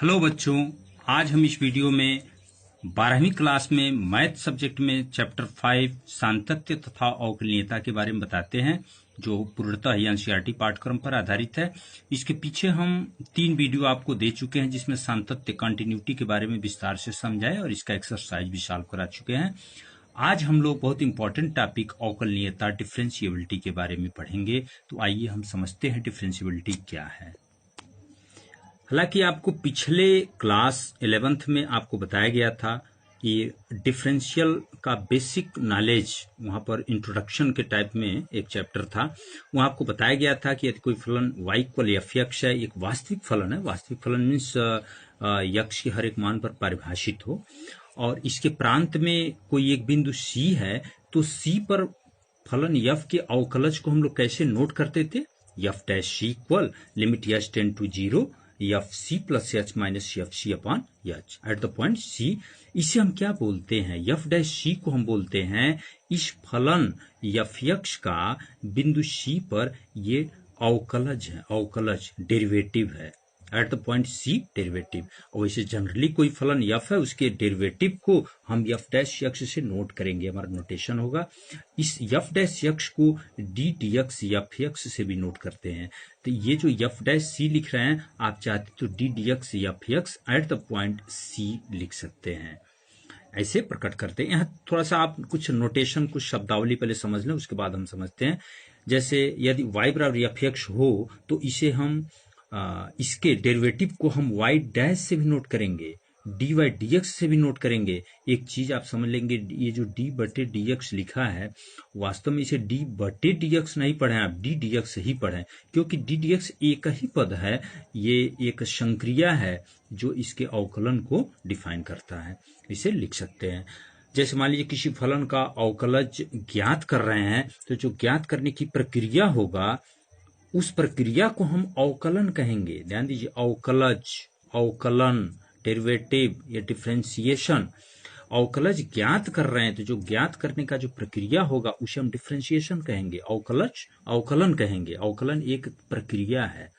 Hello बच्चों, आज हम इस वीडियो में 12वीं क्लास में मैथ सब्जेक्ट में चैप्टर 5 सातत्य तथा अवकलनीयता के बारे में बताते हैं, जो पूर्णतः एनसीईआरटी पाठ्यक्रम पर आधारित है। इसके पीछे हम 3 वीडियो आपको दे चुके हैं, जिसमें सातत्य कंटिन्यूटी के बारे में विस्तार से समझाए और इसका एक्सरसाइज भी सॉल्व करा चुके हैं। आज हम लोग बहुत इंपॉर्टेंट टॉपिक अवकलनीयता डिफरेंशिएबिलिटी के बारे में पढ़ेंगे। तो आइए हम समझते हैं डिफरेंशिएबिलिटी क्या है। हालांकि आपको पिछले क्लास 11th में आपको बताया गया था कि डिफरेंशियल का बेसिक नॉलेज, वहां पर इंट्रोडक्शन के टाइप में एक चैप्टर था। वहां आपको बताया गया था कि यदि कोई फलन y इक्वल एफ एक्स है, एक वास्तविक फलन है। वास्तविक फलन मीन्स यक्ष के हर एक मान पर परिभाषित हो, और इसके प्रांत में कोई एक बिंदु C है, तो C पर फलन f के अवकलज को हम लोग कैसे नोट करते थे? f dash c equal limit h tend to 0 f c plus h minus f c upon h at the point c. इसे हम क्या बोलते हैं? एफ डैश सी को हम बोलते हैं इस फलन एफ एक्स का बिंदु सी पर ये अवकलज है, अवकलज डेरिवेटिव है, at the point c derivative. और वैसे जनरली कोई फलन एफ है, उसके डेरिवेटिव को हम एफ डैश एक्स से नोट करेंगे, हमारा नोटेशन होगा। इस एफ डैश एक्स को D d x f x से भी नोट करते हैं। तो ये जो एफ डैश सी लिख रहे हैं, आप चाहते तो d d x f x at the point c लिख सकते हैं, ऐसे प्रकट करते हैं। यहाँ थोड़ा सा आप कुछ नोटेशन, कुछ शब्दावली पहले समझ लें, उसके बाद हम समझते हैं। जैसे यदि y बराबर एफ एक्स हो, तो इसे हम इसके डेरिवेटिव को हम y डैश से भी नोट करेंगे, dy dx से भी नोट करेंगे। एक चीज आप समझ लेंगे, ये जो d बटे dx लिखा है, वास्तव में इसे d बटे dx नहीं पढ़ें, आप d dx ही पढ़ें, क्योंकि d dx एक ही पद है। ये एक संक्रिया है जो इसके अवकलन को डिफाइन करता है, इसे लिख सकते हैं। जैसे मान लीजिए किसी फलन का अवकलज ज्ञात कर रहे हैं, तो जो ज्ञात करने की प्रक्रिया होगा, उस प्रक्रिया को हम अवकलन कहेंगे। ध्यान दीजिए, अवकलज, अवकलन, डेरिवेटिव या डिफरेंशिएशन। अवकलज ज्ञात कर रहे हैं, तो जो ज्ञात करने का जो प्रक्रिया होगा उसे हम डिफरेंशिएशन कहेंगे, अवकलज अवकलन कहेंगे। अवकलन एक प्रक्रिया है।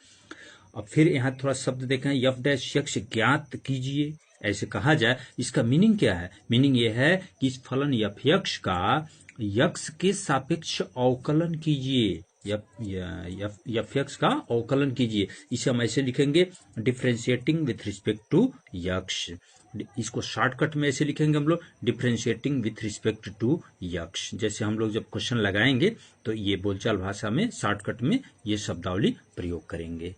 अब फिर यहाँ थोड़ा शब्द देखें, एफ डैश एक्स ज्ञात कीजिए, ऐसे कहा जाए, इसका मीनिंग क्या है? मीनिंग यह है कि इस फलन एफ एक्स का यक्स के सापेक्ष अवकलन कीजिए, एफ एक्स का अवकलन कीजिए। इसे हम ऐसे लिखेंगे, differentiating with respect to x. इसको शॉर्टकट में ऐसे लिखेंगे हम लोग, differentiating with respect to x. जैसे हम लोग जब क्वेश्चन लगाएंगे तो ये बोलचाल भाषा में शॉर्टकट में ये शब्दावली प्रयोग करेंगे।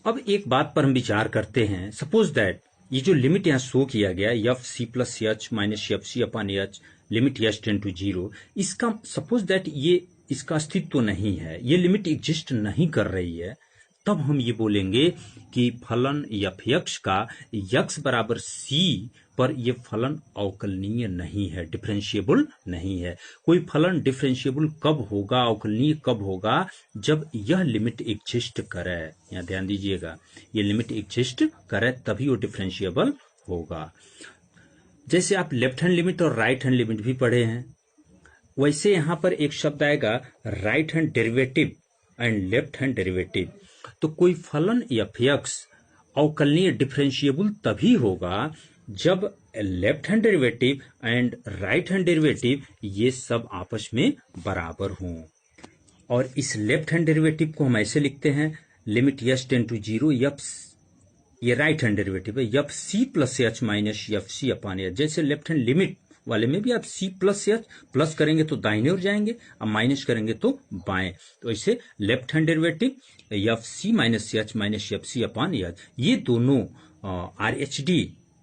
अब एक बात पर हम विचार करते हैं। सपोज दैट ये जो लिमिट यहाँ शो किया गया, f c plus h minus f c upon h limit h tend to 0, इसका सपोज दैट ये इसका अस्तित्व तो नहीं है, ये लिमिट एग्जिस्ट नहीं कर रही है, तब हम ये बोलेंगे कि फलन एफ एक्स का यक्स बराबर सी पर ये फलन अवकलनीय नहीं है, डिफरेंशिएबल नहीं है। कोई फलन डिफरेंशिएबल कब होगा, अवकलनीय कब होगा? जब यह लिमिट एग्जिस्ट करे। यहाँ ध्यान दीजिएगा, ये लिमिट एग्जिस्ट करे तभी वो डिफरेंशिएबल होगा। जैसे आप लेफ्ट हैंड लिमिट और राइट हैंड लिमिट भी पढ़े हैं, वैसे यहां पर एक शब्द आएगा right hand derivative and left hand derivative. तो कोई फलन एफ एक्स अवकलनीय डिफरेंशिएबल तभी होगा जब left hand derivative and right hand derivative ये सब आपस में बराबर हों। और इस लेफ्ट हैंड डेरिवेटिव को हम ऐसे लिखते हैं, limit h tend to 0 f, ये राइट हैंड डेरिवेटिव है, f c plus h minus f c upon h. जैसे लेफ्ट हैंड लिमिट वाले में भी आप c प्लस एच, प्लस करेंगे तो दाहिने ओर जाएंगे, अब माइनस करेंगे तो बाएं। तो ऐसे left hand derivative f c minus h minus f c upon h, ये दोनों R H D,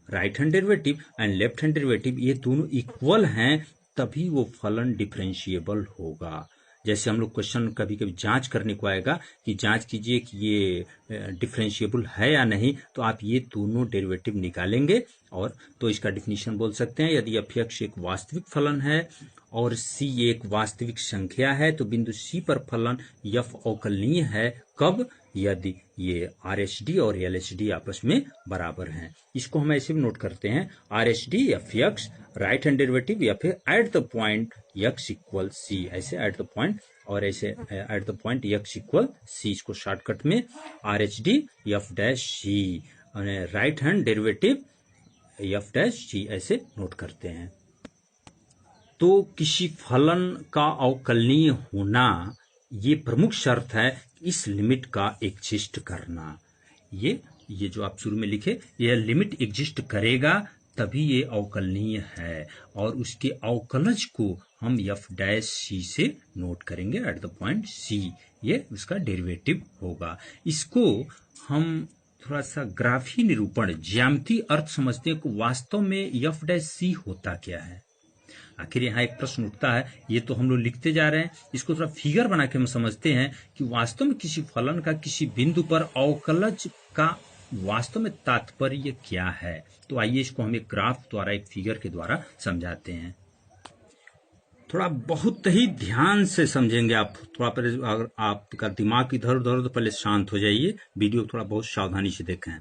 right hand derivative and left hand derivative, ये दोनों इक्वल हैं, तभी वो फलन डिफरेंशिएबल होगा। जैसे हम लोग क्वेश्चन कभी कभी जांच करने को आएगा कि जांच कीजिए कि ये डिफरेंशिएबल है या नहीं, तो आप ये दोनों डेरिवेटिव निकालेंगे और तो इसका डिफिनीशन बोल सकते हैं। यदि एफ एक्स एक वास्तविक फलन है और सी एक वास्तविक संख्या है, तो बिंदु सी पर फलन एफ अवकलनीय है। कब? यदि ये आर एच डी और एल एच डी आपस में बराबर हैं। इसको हम ऐसे भी नोट करते हैं, R H D f x right hand derivative या फिर at the point x equal c, ऐसे एट द पॉइंट और ऐसे at the point x equal c. इसको शॉर्टकट में R H D f dash c right hand derivative f dash g ऐसे note करते हैं। तो किसी फलन का अवकलनीय होना ये प्रमुख शर्त है इस लिमिट का एग्जिस्ट करना। ये जो आप शुरू में लिखे, यह लिमिट एग्जिस्ट करेगा तभी ये अवकलनीय है, और उसके अवकलज को हम एफ डैश सी से नोट करेंगे एट द पॉइंट सी। ये उसका डेरिवेटिव होगा। इसको हम थोड़ा सा ग्राफी निरूपण, ज्यामितीय अर्थ समझते हैं कि वास्तव में एफ डैश सी होता क्या है। आखिर यहाँ एक प्रश्न उठता है, ये तो हम लोग लिखते जा रहे हैं, इसको थोड़ा फिगर बना के हम समझते हैं कि वास्तव में किसी फलन का किसी बिंदु पर अवकलज का वास्तव में तात्पर्य क्या है। तो आइए इसको हम एक ग्राफ द्वारा, एक फिगर के द्वारा समझाते हैं। थोड़ा बहुत ही ध्यान से समझेंगे आप। थोड़ा पहले अगर आपका दिमाग इधर उधर तो पहले शांत हो जाइए, वीडियो थोड़ा बहुत सावधानी से देखें।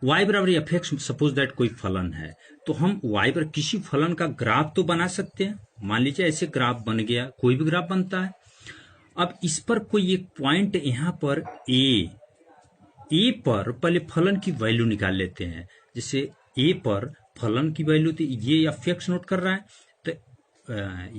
y बराबर एफ एक्स, सपोज दैट कोई फलन है, तो हम y पर किसी फलन का ग्राफ तो बना सकते हैं। मान लीजिए ऐसे ग्राफ बन गया, कोई भी ग्राफ बनता है। अब इस पर कोई एक पॉइंट यहाँ पर ए पर पहले फलन की वैल्यू निकाल लेते हैं। जैसे ए पर फलन की वैल्यू तो ये एफ एक्स नोट कर रहा है, तो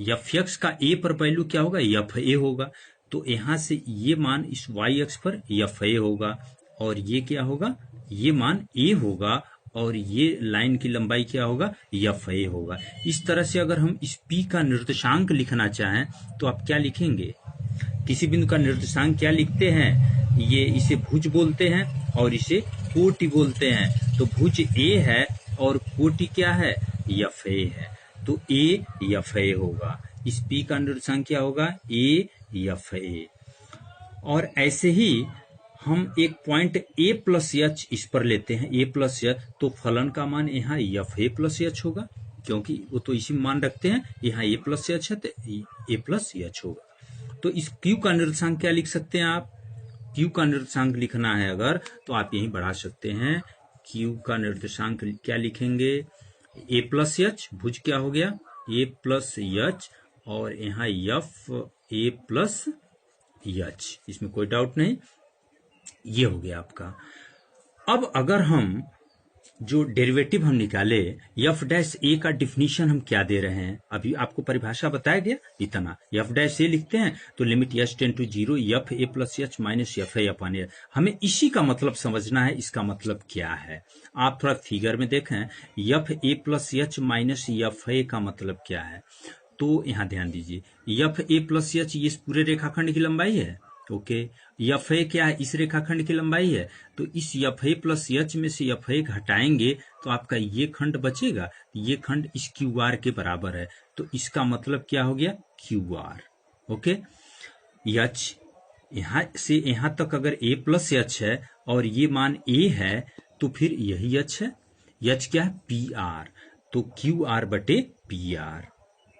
एफ एक्स का ए पर वैल्यू क्या होगा, एफ ए होगा। तो यहाँ से ये मान इस वाई एक्स पर एफ ए होगा, और ये क्या होगा, ये मान ए होगा, और ये लाइन की लंबाई क्या होगा, एफ ए होगा। इस तरह से अगर हम इस पी का निर्देशांक लिखना चाहें तो आप क्या लिखेंगे, किसी बिंदु का निर्देशांक क्या लिखते हैं, ये इसे भुज बोलते हैं और इसे कोटि बोलते हैं। तो भुज ए है और कोटि क्या है, एफ ए है। तो ए एफ ए होगा, इस पी का निर्देशांक क्या होगा, ए एफ ए। और ऐसे ही हम एक पॉइंट ए प्लस एच इस पर लेते हैं, ए प्लस एच, तो फलन का मान यहाँ एफ ए प्लस एच होगा, क्योंकि वो तो इसी मान रखते हैं, यहाँ ए प्लस एच है तो ए प्लस एच होगा। तो इस क्यू का निर्देशांक क्या लिख सकते हैं आप, क्यू का निर्देशांक लिखना है अगर, तो आप यहीं बढ़ा सकते हैं। क्यू का निर्देशांक क्या लिखेंगे, ए प्लस एच, भुज क्या हो गया, ए प्लस एच, और यहाँ एफ ए प्लस एच, इसमें कोई डाउट नहीं, ये हो गया आपका। अब अगर हम जो डेरिवेटिव हम निकाले, एफ डैश ए का डिफिनीशन हम क्या दे रहे हैं, अभी आपको परिभाषा बताया गया इतना। एफ डैश ए लिखते हैं तो limit h tend to 0 f a plus h minus f a upon a. हमें इसी का मतलब समझना है, इसका मतलब क्या है। आप थोड़ा फिगर में देखें, F a plus h minus f ए का मतलब क्या है। तो यहाँ ध्यान दीजिए, एफ ए प्लस एच ये पूरे रेखाखंड की लंबाई है, ओके। एफ ए क्या है, इस रेखाखंड की लंबाई है। तो इस एफ ए प्लस एच में से एफ ए घटाएंगे तो आपका ये खंड बचेगा, ये खंड इस क्यू आर के बराबर है। तो इसका मतलब क्या हो गया, क्यू आर, ओके। एच यहाँ से यहाँ तक अगर ए प्लस एच है और ये मान ए है तो फिर यही एच है। एच क्या है, पी आर, तो क्यू आर बटे पी आर,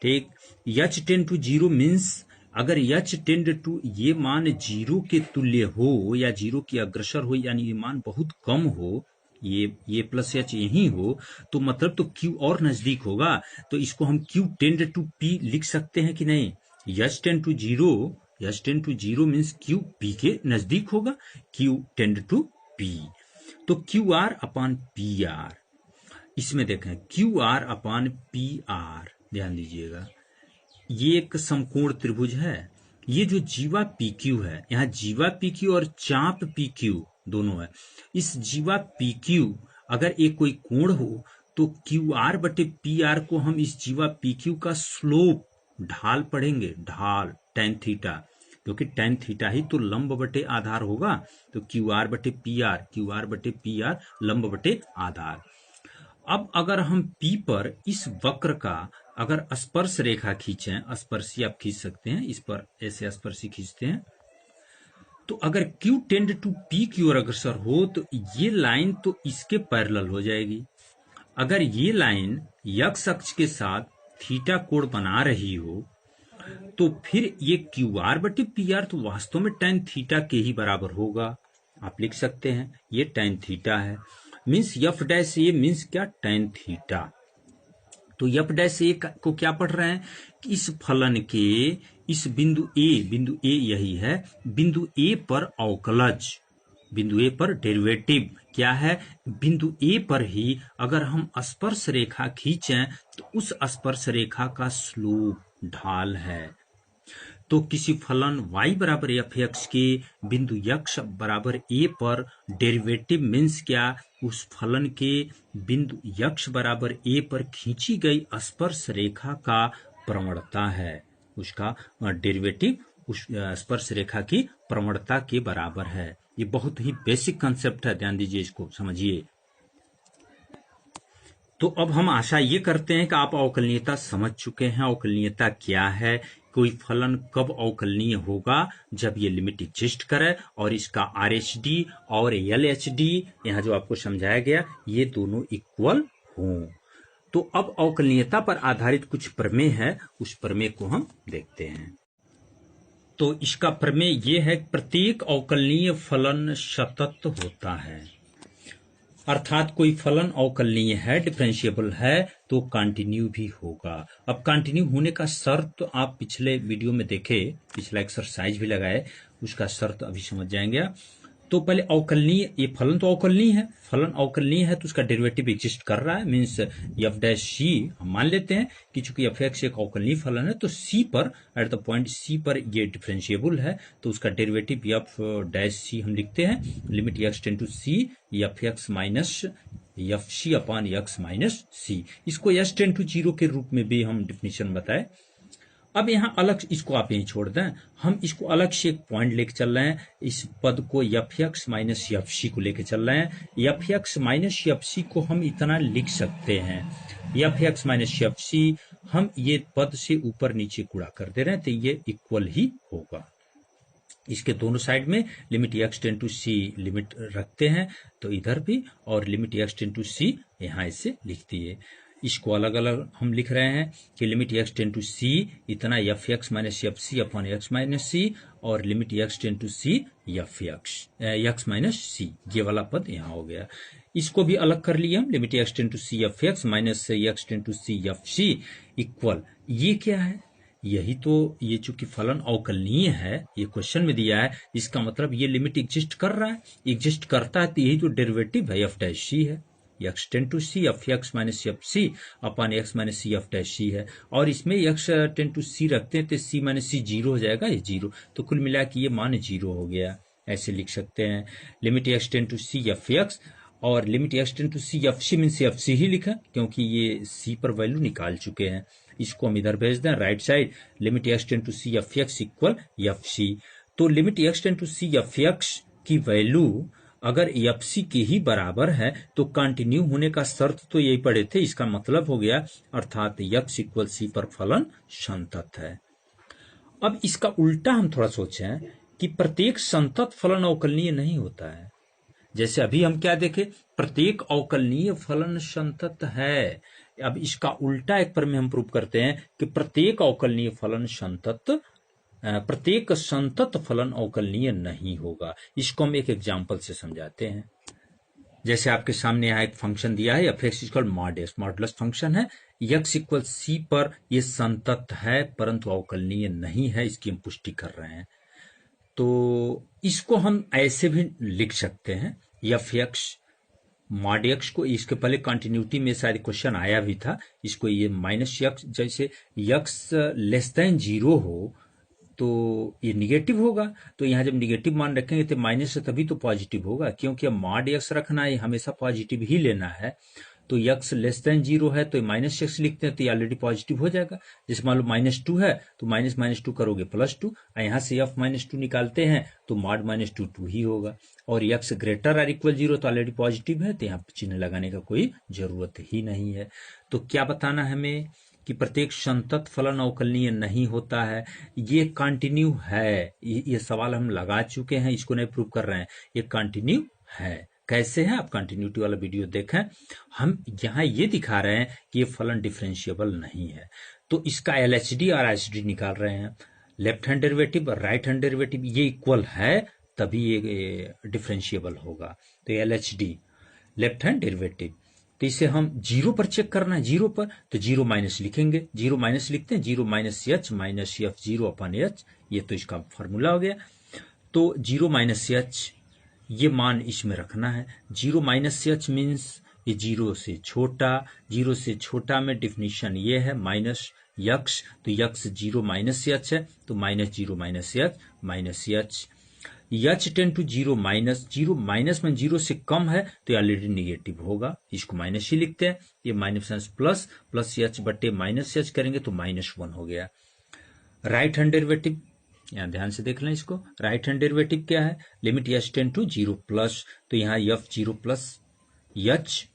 ठीक। एच टेंड टू 0 मीन्स अगर एच टेंड टू ये मान 0 के तुल्य हो या 0 की अग्रसर हो, यानी ये मान बहुत कम हो, ये प्लस एच यही हो, तो मतलब तो क्यू और नजदीक होगा। तो इसको हम क्यू टेंड टू पी लिख सकते हैं कि नहीं। H tend to 0 means q p के नजदीक होगा, क्यू टेंड टू पी। तो q r upon p r, इसमें देखें q r upon p r, ध्यान दीजिएगा ये एक समकोण त्रिभुज है। ये जो जीवा पी क्यू है, यहाँ जीवा पी क्यू और चाप पी क्यू दोनों है। इस जीवा पी क्यू अगर एक कोई कोण हो तो क्यू आर बटे पी आर को हम इस जीवा पी क्यू का स्लोप, ढाल पढ़ेंगे, ढाल tan थीटा, क्योंकि tan थीटा ही तो लंब बटे आधार होगा। तो क्यू आर बटे पी आर, क्यू आर बटे पी आर लंब बटे आधार। अब अगर हम P पर इस वक्र का अगर स्पर्श रेखा खींचें, स्पर्शी आप खींच सकते हैं, इस पर ऐसे स्पर्शी खींचते हैं, तो अगर Q टेंड टू P की ओर अग्रसर हो तो ये लाइन तो इसके पैरेलल हो जाएगी। अगर ये लाइन x अक्ष के साथ थीटा कोण बना रही हो तो फिर ये क्यू आर बटे पी आर तो वास्तव में tan थीटा के ही बराबर होगा। आप लिख सकते हैं ये tan थीटा है, मीन्स एफ डैश ए मीन्स क्या, tan थीटा। तो एफ डैश ए को क्या पढ़ रहे हैं कि इस फलन के इस बिंदु ए यही है, बिंदु ए पर अवकलज, बिंदु ए पर डेरिवेटिव क्या है, बिंदु ए पर ही अगर हम स्पर्श रेखा खींचें तो उस स्पर्श रेखा का स्लोप ढाल है। तो किसी फलन y बराबर एफ एक्स के बिंदु x बराबर a पर डेरिवेटिव मीन्स क्या, उस फलन के बिंदु x बराबर a पर खींची गई स्पर्श रेखा का प्रवणता है, उसका डेरिवेटिव उस स्पर्श रेखा की प्रवणता के बराबर है। ये बहुत ही बेसिक कंसेप्ट है, ध्यान दीजिए, इसको समझिए। तो अब हम आशा ये करते हैं कि आप अवकलनीयता समझ चुके हैं। अवकलनीयता क्या है, कोई फलन कब अवकलनीय होगा, जब ये लिमिट एग्जिस्ट करे और इसका RHD और LHD यहाँ जो आपको समझाया गया ये दोनों इक्वल हों। तो अब अवकलनीयता पर आधारित कुछ प्रमेय है, उस प्रमेय को हम देखते हैं। तो इसका प्रमेय ये है, प्रत्येक अवकलनीय फलन सतत होता है, अर्थात कोई फलन अवकलनीय है, डिफरेंशिएबल है, तो कंटिन्यू भी होगा। अब कंटिन्यू होने का शर्त आप पिछले वीडियो में देखे, पिछला एक्सरसाइज भी लगाए, उसका शर्त अभी समझ जाएंगे। तो पहले अवकलनीय, ये फलन तो अवकलनीय है, फलन अवकलनीय है तो उसका डेरिवेटिव एग्जिस्ट कर रहा है, मीन्स एफ डैश सी हम मान लेते हैं कि चूंकि एफ एक्स एक अवकलनीय फलन है तो सी पर, एट द पॉइंट सी पर ये डिफरेंशिएबल है, तो उसका डेरिवेटिव एफ डैश सी हम लिखते हैं limit x tend to c f x minus f c upon x minus c. इसको एस टेंड टू जीरो के रूप में भी हम डिफिनेशन बताए। अब यहाँ अलग, इसको आप यहीं छोड़ दें, हम इसको अलग से एक पॉइंट लेके चल रहे हैं, इस पद को f x minus f c को लेके चल रहे हैं। F x minus f c को हम इतना लिख सकते हैं, f x minus f c हम ये पद से ऊपर नीचे गुणा कर दे रहे हैं तो ये इक्वल ही होगा। इसके दोनों साइड में limit x tend to c limit रखते हैं, तो इधर भी, और limit x tend to c यहाँ इसे लिख दिए। इसको अलग अलग हम लिख रहे हैं कि limit x tend to c इतना f x minus f c upon x minus c, और limit x tend to c f x minus c, ये वाला पद यहाँ हो गया। इसको भी अलग कर लिया हम, limit x tend to c f x minus x tend to c f c equal, ये क्या है, यही तो, ये चूंकि फलन अवकलनीय है, ये क्वेश्चन में दिया है, इसका मतलब ये लिमिट एग्जिस्ट कर रहा है, एग्जिस्ट करता है तो यही तो डेरिवेटिव है एफ डैश सी है, x tend to c f x minus f c upon x minus c f dash c है, और इसमें एक्स टेंड टू सी रखते हैं तो सी माइनस सी जीरो हो जाएगा, ये जीरो, तो कुल मिला के ये मान जीरो हो गया। ऐसे लिख सकते हैं limit x tend to c f x, और limit x tend to c f c means f c ही लिखा क्योंकि ये सी पर वैल्यू निकाल चुके हैं। इसको हम इधर भेज दें right side, limit x tend to c f x equal f c. तो limit x tend to c f x की वैल्यू अगर एफ सी के ही बराबर है तो कंटिन्यू होने का शर्त तो यही पड़े थे, इसका मतलब हो गया अर्थात एक्स इक्वल सी पर फलन संतत है। अब इसका उल्टा हम थोड़ा सोचें कि प्रत्येक संतत फलन अवकलनीय नहीं होता है। जैसे अभी हम क्या देखे, प्रत्येक अवकलनीय फलन संतत है। अब इसका उल्टा एक पर में हम प्रूव करते हैं कि प्रत्येक अवकलनीय फलन संतत, प्रत्येक संतत फलन अवकलनीय नहीं होगा। इसको हम एक एग्जाम्पल से समझाते हैं। जैसे आपके सामने यहाँ एक फंक्शन दिया है F x equal modulus, modulus function है, एक्स इक्वल सी पर यह संतत है परंतु अवकलनीय नहीं है, इसकी हम पुष्टि कर रहे हैं। तो इसको हम ऐसे भी लिख सकते हैं, एफ एक्स मॉड एक्स को, इसके पहले कंटिन्यूटी में शायद क्वेश्चन आया भी था, इसको ये माइनस एक्स, जैसे एक्स लेस देन जीरो हो तो ये निगेटिव होगा, तो यहाँ जब निगेटिव मान रखेंगे तो माइनस से तभी तो पॉजिटिव होगा, क्योंकि अब मॉड एक्स रखना है हमेशा पॉजिटिव ही लेना है। तो एक्स लेस देन जीरो है तो माइनस एक्स लिखते हैं तो ये ऑलरेडी पॉजिटिव हो जाएगा। जैसे मान लो माइनस टू है तो माइनस माइनस टू करोगे प्लस टू, यहाँ से एफ माइनस टू निकालते हैं तो मॉड माइनस टू टू ही होगा, और एक्स ग्रेटर और इक्वल जीरो तो ऑलरेडी पॉजिटिव है तो यहाँ चिन्ह लगाने का कोई जरूरत ही नहीं है। तो क्या बताना है हमें कि प्रत्येक संतत फलन अवकलनीय नहीं होता है, ये कंटिन्यू है। ये सवाल हम लगा चुके हैं, इसको नहीं प्रूव कर रहे हैं, ये कंटिन्यू है। कैसे है, आप कंटिन्यूटी वाला वीडियो देखें। हम यहाँ ये दिखा रहे हैं कि ये फलन डिफरेंशिएबल नहीं है, तो इसका LHD और RHD निकाल रहे हैं, लेफ्ट हैंड डेरिवेटिव और राइट हैंड डेरिवेटिव ये इक्वल है तभी ये डिफरेंशिएबल होगा। तो LHD लेफ्ट हैंड डेरिवेटिव, तो इसे हम जीरो पर चेक करना है, जीरो पर तो जीरो माइनस लिखेंगे, जीरो माइनस लिखते हैं, zero minus h minus f zero upon h, ये तो इसका फॉर्मूला हो गया। तो जीरो माइनस एच ये मान इसमें रखना है। 0 माइनस एच मीन्स ये 0 से छोटा, 0 से छोटा में डिफिनीशन ये है माइनस यक्स, तो यक्स 0 माइनस एच है, तो minus 0 minus h minus h. H tend to 0 minus, 0 minus में 0 से कम है तो ऑलरेडी निगेटिव होगा, इसको माइनस ही लिखते हैं। ये माइनस प्लस, प्लस एच बटे माइनस एच करेंगे तो -1 हो गया। राइट हैंड डेरिवेटिव यहाँ ध्यान से देख लें इसको। राइट हैंड डेरिवेटिव क्या है, limit h tend to 0 plus, तो यहाँ f 0 plus h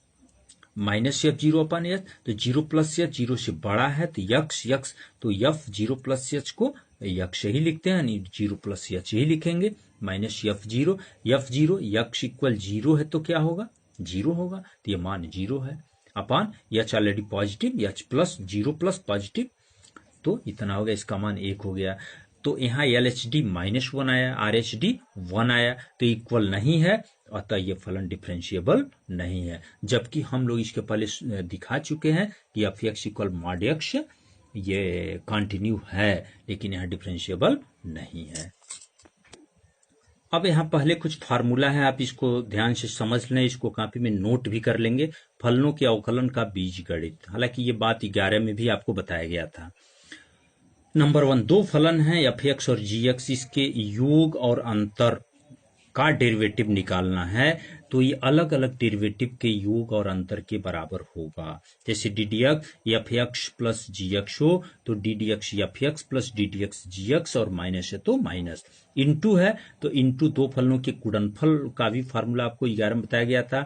minus f 0 upon h, तो 0 प्लस एच 0 से बड़ा है तो यक्स यक्स, तो एफ 0 प्लस एच को यक्स ही लिखते हैं, 0 प्लस एच ही लिखेंगे, माइनस एफ 0 यक्स इक्वल 0 है तो क्या होगा, 0 होगा, तो ये मान 0 है upon h already positive, h plus 0 plus positive, तो इतना हो गया, इसका मान 1 हो गया। तो यहाँ LHD -1 आया, RHD 1 आया, तो इक्वल नहीं है, अतः ये फलन डिफरेंशिएबल नहीं है। जबकि हम लोग इसके पहले दिखा चुके हैं कि F x equal mod x ये कंटिन्यू है, लेकिन यहाँ डिफरेंशिएबल नहीं है। अब यहाँ पहले कुछ फार्मूला है, आप इसको ध्यान से समझ लें, इसको कॉपी में नोट भी कर लेंगे। फलनों के अवकलन का बीजगणित, हालांकि ये बात 11 में भी आपको बताया गया था। नंबर 1, दो फलन हैं एफ एक्स और जी एक्स, इसके योग और अंतर का डेरिवेटिव निकालना है, तो ये अलग अलग डेरिवेटिव के योग और अंतर के बराबर होगा। जैसे d d x f x plus g x हो तो d d x f x plus d d x g x, और माइनस है तो माइनस, इंटू है तो इंटू दो फलनों के गुणनफल का भी फार्मूला आपको 11 में बताया गया था।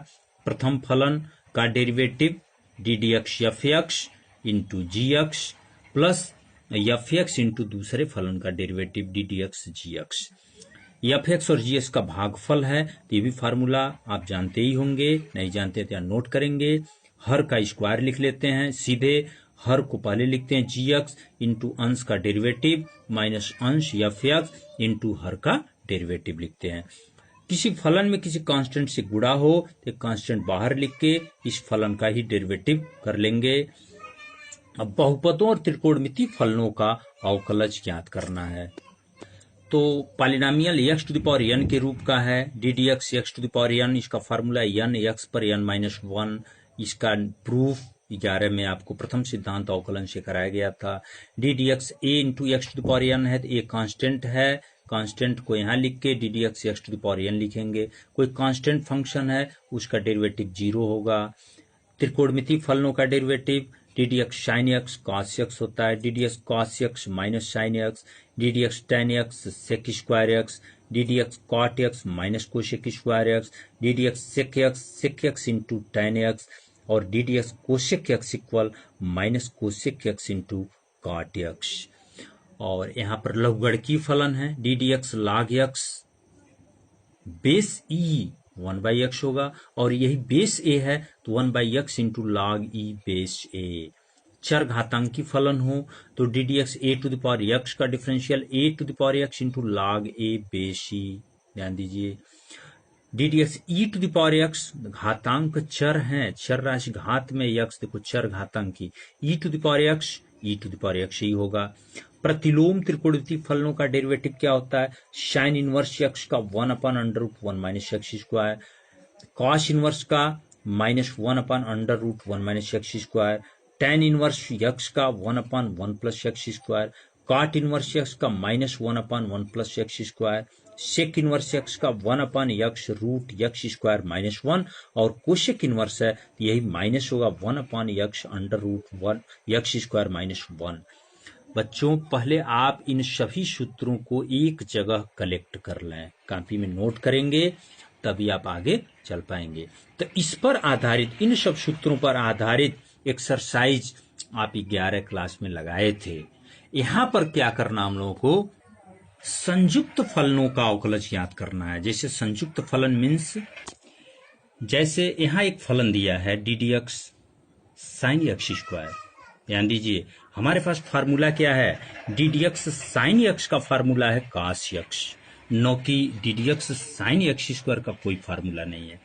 प्रथम फलन का derivative d d x f x into g x plus f x into दूसरे फलन का derivative d d x g x. F x और जी एक्स का भागफल है, तो ये भी फार्मूला आप जानते ही होंगे, नहीं जानते तो नोट करेंगे। हर का स्क्वायर लिख लेते हैं सीधे, हर को पहले लिखते हैं जी एक्स इंटू अंश का डेरिवेटिव माइनस अंश एफ एक्स इंटू हर का डेरिवेटिव लिखते हैं। किसी फलन में किसी कांस्टेंट से गुणा हो तो कांस्टेंट बाहर लिख के इस फलन का ही डेरिवेटिव कर लेंगे। अब बहुपदों और त्रिकोणमितीय फलनों का अवकलज ज्ञात करना है, तो polynomial x to the power n के रूप का है, d d x x to the power n, इसका फार्मूला एन एक्स पर एन माइनस 1, इसका प्रूफ 11 में आपको प्रथम सिद्धांत अवकलन से कराया गया था। D d x a into x to the power n है, तो ए कांस्टेंट है, कांस्टेंट को यहाँ लिख के d d x x to the power n लिखेंगे। कोई कांस्टेंट फंक्शन है उसका डेरिवेटिव 0 होगा। त्रिकोणमितीय फलनों का derivative d d x sine x cos x होता है, d d x cos x minus sine x, d d x tan x sec square x, d d x cot x minus cosec square x, d d x sec x into tan x, और d d x cosec x equal minus cosec x into cot x. और यहाँ पर लघुगणकीय फलन है, d d x log x base e 1/x होगा, और यही बेस ए है तो 1/x into log e base a. चर घातांकी फलन हो तो d d x a to the power x का differential a to the power x into log a base e, ध्यान दीजिए। D d x e to the power x घातांक चर हैं, चर राशि घात में एक्स, देखो चर घातांकी e to the power x e to the power x ही होगा। प्रतिलोम त्रिकोणमितीय फलनों का डेरिवेटिव क्या होता है, साइन इनवर्स एक्स का 1/√1 minus x square, cos inverse का -1/√1 minus x square, tan inverse x का 1/1 plus x square, cot inverse x का -1/1 plus x square, sec inverse x का 1/x√x स्क्वायर -1, और कोसेक इनवर्स है यही माइनस होगा 1/x√1 x square -1। बच्चों पहले आप इन सभी सूत्रों को एक जगह कलेक्ट कर लें, कॉपी में नोट करेंगे तभी आप आगे चल पाएंगे। तो इस पर आधारित, इन सब सूत्रों पर आधारित एक्सरसाइज आप 11 क्लास में लगाए थे। यहाँ पर क्या करना हम लोगों को, संयुक्त फलनों का अवकलज ज्ञात करना है। जैसे संयुक्त फलन मीन्स, जैसे यहाँ एक फलन दिया है d d x sine x square, ध्यान दीजिए हमारे पास फार्मूला क्या है, d d x sine x का फार्मूला है कॉस एक्स, न कि D d x sine x square का कोई फार्मूला नहीं है।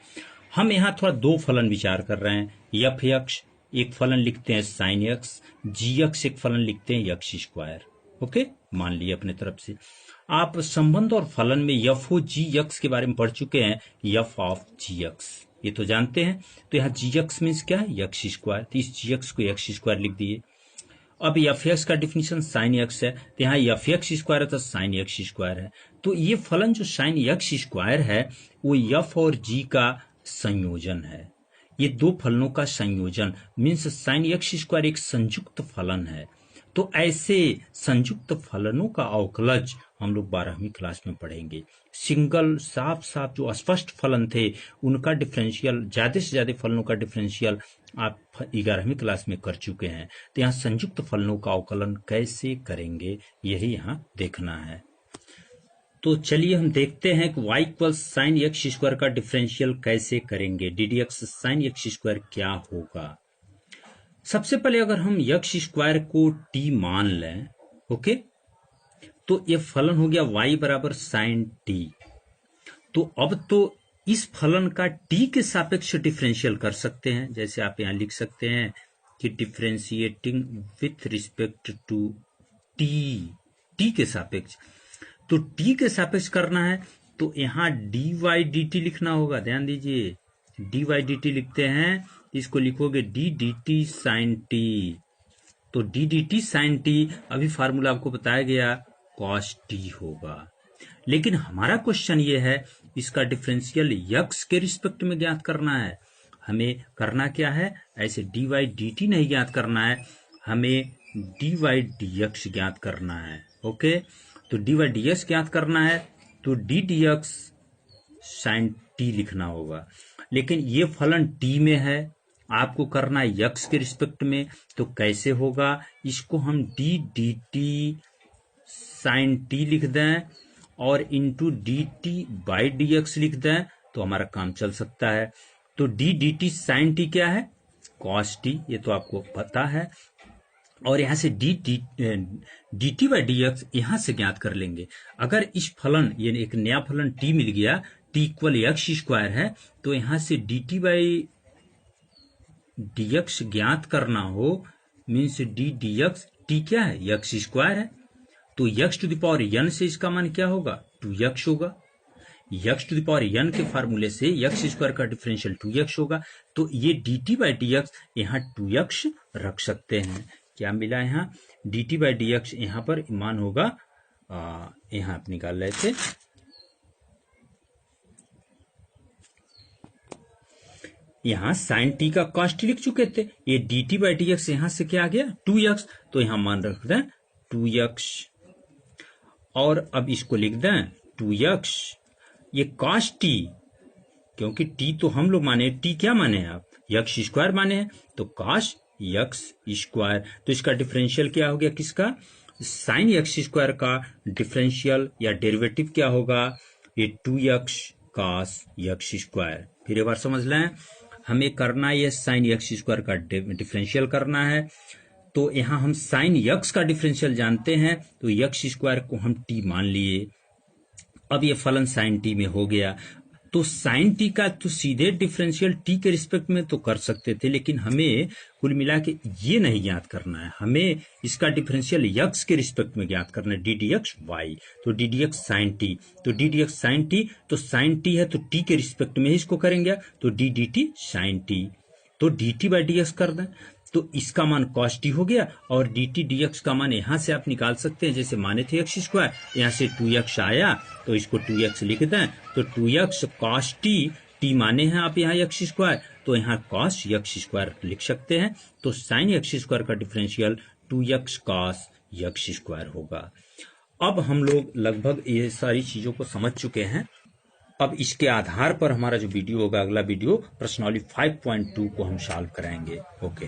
हम यहाँ थोड़ा दो फलन विचार कर रहे हैं, एफ एक्स एक फलन लिखते हैं साइन एक्स, जी एक्स एक फलन लिखते हैं एक्स स्क्वायर, ओके मान लिए अपने तरफ से। आप संबंध और फलन में एफ ओ जी एक्स के बारे में पढ़ चुके हैं, एफ ऑफ जी एक्स ये तो जानते हैं। तो यहाँ जी एक्स मीन्स क्या है, एक्स स्क्वायर, तो इस जी एक्स को एक्स स्क्वायर लिख दिए। अब एफ एक्स का डिफिनीशन साइन एक्स है, तो यहाँ एफ एक्स स्क्वायर है तो साइन एक्स स्क्वायर है। तो ये फलन जो साइन एक्स स्क्वायर है वो एफ और जी का संयोजन है। ये दो फलनों का संयोजन मीन्स साइन एक्स स्क्वायर एक संयुक्त फलन है। तो ऐसे संयुक्त फलनों का अवकलज हम लोग 12वीं क्लास में पढ़ेंगे। सिंगल साफ साफ जो अस्पष्ट फलन थे उनका डिफरेंशियल, ज्यादा से ज्यादा फलनों का डिफरेंशियल आप 11वीं क्लास में कर चुके हैं। तो यहाँ संयुक्त फलनों का अवकलन कैसे करेंगे यही यहाँ देखना है। तो चलिए हम देखते हैं कि y equal sine x square का डिफरेंशियल कैसे करेंगे। D d x sine x square क्या होगा। सबसे पहले अगर हम एक्स स्क्वायर को t मान लें, ओके, तो ये फलन हो गया y बराबर साइन t। तो अब तो इस फलन का t के सापेक्ष डिफरेंशियल कर सकते हैं। जैसे आप यहां लिख सकते हैं कि differentiating with respect to t के सापेक्ष। तो t के सापेक्ष करना है तो यहां dy dt लिखना होगा। ध्यान दीजिए, dy dt लिखते हैं, इसको लिखोगे d dt साइन t। तो d dt साइन t अभी फार्मूला आपको बताया गया cos t होगा। लेकिन हमारा क्वेश्चन ये है इसका डिफरेंशियल x के रिस्पेक्ट में ज्ञात करना है। हमें करना क्या है, ऐसे dy dt नहीं ज्ञात करना है, हमें dy dx ज्ञात करना है। ओके, तो dy dx ज्ञात करना है तो d dx साइन t लिखना होगा। लेकिन ये फलन t में है, आपको करना है x के रिस्पेक्ट में, तो कैसे होगा, इसको हम d dt साइन t लिख दें और इंटू dt बाई dx लिख दें तो हमारा काम चल सकता है। तो d dt साइन t क्या है, cos t, ये तो आपको पता है। और यहां से dt बाई dx यहां से ज्ञात कर लेंगे। अगर इस फलन, ये एक नया फलन t मिल गया, t इक्वल एक्स स्क्वायर है, तो यहां से dt बाई dx ज्ञात करना हो मीन्स d dx, t क्या है, एक्स स्क्वायर है, तो x to the power n से इसका मान क्या होगा, 2x होगा। x to the power n के फार्मूले से x स्क्वायर का डिफरेंशियल 2x होगा। तो ये dt बाई dx यहाँ 2x रख सकते हैं। क्या मिला यहाँ, dt बाई dx यहाँ पर मान होगा, यहाँ आप निकाल रहे थे, यहाँ साइन t का cos t लिख चुके थे, ये dt बाई dx यहाँ से क्या आ गया 2x, तो यहाँ मान रख दें 2x और अब इसको लिख दें 2x, ये cos t, क्योंकि t तो हम लोग माने, t क्या माने हैं आप, x स्क्वायर माने हैं, तो cos x स्क्वायर, तो इसका डिफरेंशियल क्या हो गया, किसका, साइन x स्क्वायर का डिफरेंशियल या डेरिवेटिव क्या होगा, ये 2x cos x स्क्वायर। फिर एक बार समझ लें, हमें करना ये साइन x स्क्वायर का डिफरेंशियल करना है। तो यहाँ हम साइन x का डिफरेंशियल जानते हैं, तो x स्क्वायर को हम t मान लिए। अब ये फलन साइन t में हो गया, तो साइन t का तो सीधे डिफरेंशियल t के रिस्पेक्ट में तो कर सकते थे, लेकिन हमें कुल मिला के ये नहीं ज्ञात करना है, हमें इसका डिफरेंशियल x के रिस्पेक्ट में ज्ञात करना है, डी डी एक्स वाई, तो d d x sine t, तो d d x sine t, तो साइन टी है तो t के रिस्पेक्ट में ही इसको करेंगे, तो d d t sine t, तो d t by d x कर दें, तो इसका मान cos t हो गया। और डी टी डी एक्स का मान यहां से आप निकाल सकते हैं, जैसे माने थे एक्स स्क्वायर, यहां से 2x आया तो इसको 2x लिख दें, तो 2x cos t, t माने हैं आप यहाँ एक्स स्क्वायर, तो यहाँ cos x स्क्वायर लिख सकते हैं। तो साइन x स्क्वायर का differential 2x cos x square होगा। अब हम लोग लगभग ये सारी चीजों को समझ चुके हैं। अब इसके आधार पर हमारा जो वीडियो होगा, अगला वीडियो प्रश्नावली 5.2 को हम सॉल्व कराएंगे। ओके।